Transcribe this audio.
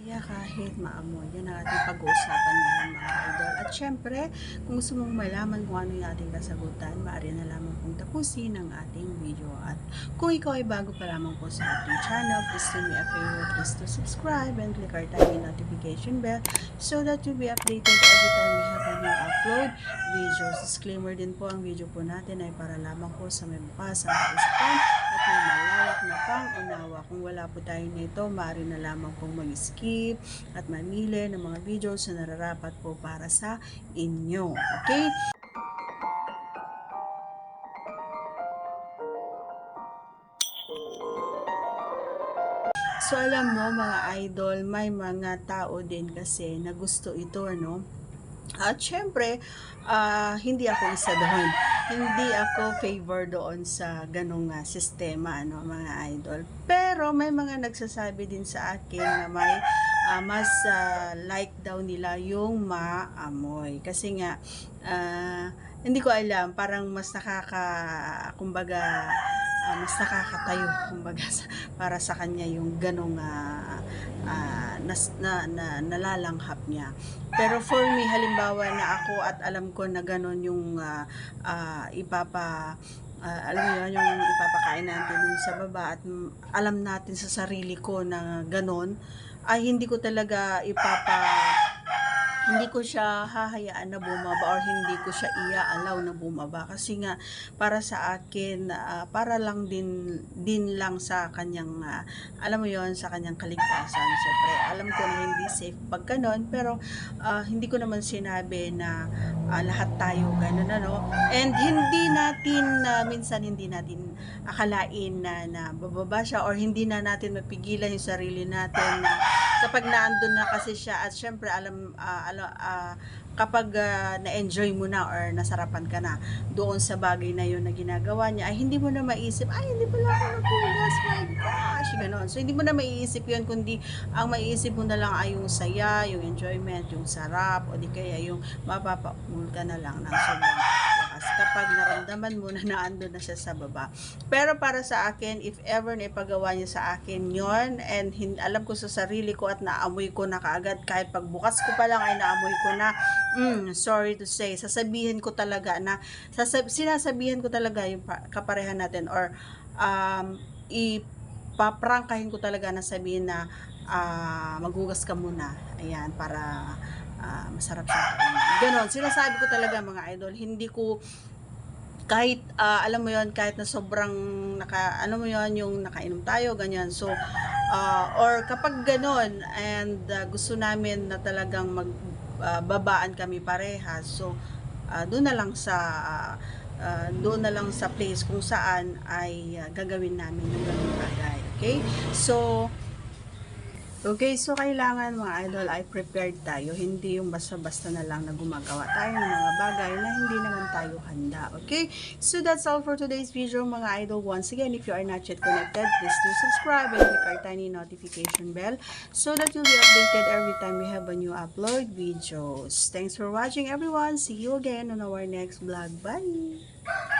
kaya kahit maamoy, yan ang ating pag-uusapan ngayon mga idol. At syempre, kung gusto mong malaman kung ano yung ating kasagutan, maaari na lamang pong tapusin ang ating video. At kung ikaw ay bago pa lamang po sa ating channel, please do me a favor, please to subscribe and click our tiny notification bell so that you'll be updated every time we have a new upload videos. Disclaimer din po, ang video po natin ay para lamang po sa may bukas ang kaisipan at may malawak na pang-unawa. Kung wala po tayo nito, maaari na lamang pong mag-skip at mamili ng mga videos na nararapat po para sa inyo. Okay? So alam mo mga idol, may mga tao din kasi na gusto ito, ano? At syempre, hindi ako isa doon. Hindi ako favor doon sa ganong sistema, ano, mga idol. Pero may mga nagsasabi din sa akin na may mas like daw nila yung maamoy. Kasi nga, hindi ko alam, parang mas kumbaga, mas nakakatayo kumbaga para sa kanya yung ganong nalalanghap niya. Pero for me, halimbawa na ako at alam ko na ganon yung alam mo yun, yung ipapakain natin dun sa baba at alam natin sa sarili ko na ganon, ay hindi ko talaga hindi ko siya hahayaan na bumaba or hindi ko siya ia-allow na bumaba kasi nga para sa akin para lang din lang sa kanyang alam mo yon, sa kanyang kaligtasan. Syempre alam ko na hindi safe pag ganon, pero hindi ko naman sinabi na lahat tayo ganun, ano, and hindi natin minsan hindi natin akalain na bababa siya or hindi na natin mapigilan yung sarili natin na kapag naandun na kasi siya at syempre kapag na-enjoy mo na or nasarapan ka na doon sa bagay na yun na ginagawa niya, ay hindi mo na maiisip, ay hindi pala ako naghugas, my gosh, gano'n. So hindi mo na maiisip yun, kundi ang maiisip mo na lang ay yung saya, yung enjoyment, yung sarap, o di kaya yung mapapaul ka na lang ng sobrang lakas kapag naramdaman mo na naandun na siya sa baba. Pero para sa akin, if ever na ipagawa niya sa akin yon, and alam ko sa sarili ko at naamoy ko na kaagad, kahit pagbukas ko pa lang ay naamoy ko na, sorry to say, sasabihin ko talaga na, sinasabihan ko talaga yung kaparehan natin or ipaprangkahin ko talaga na sabihin na maghugas ka muna, ayan, para masarap siya. Ganon, sinasabi ko talaga mga idol, hindi ko kahit alam mo yon, kahit na sobrang ano mo yon, yung nakainom tayo ganyan, so or kapag ganon and gusto namin na talagang magbabaan kami pareha, so doon na lang sa place kung saan ay gagawin namin yung ganung bagay. Okay, so kailangan mga idol ay prepared tayo, hindi yung basta-basta na lang na gumagawa tayo ng mga bagay na hindi naman tayo handa. Okay, so that's all for today's video mga idol. Once again, if you are not yet connected, please do subscribe and click our tiny notification bell so that you'll be updated every time we have a new upload videos. Thanks for watching everyone. See you again on our next vlog. Bye!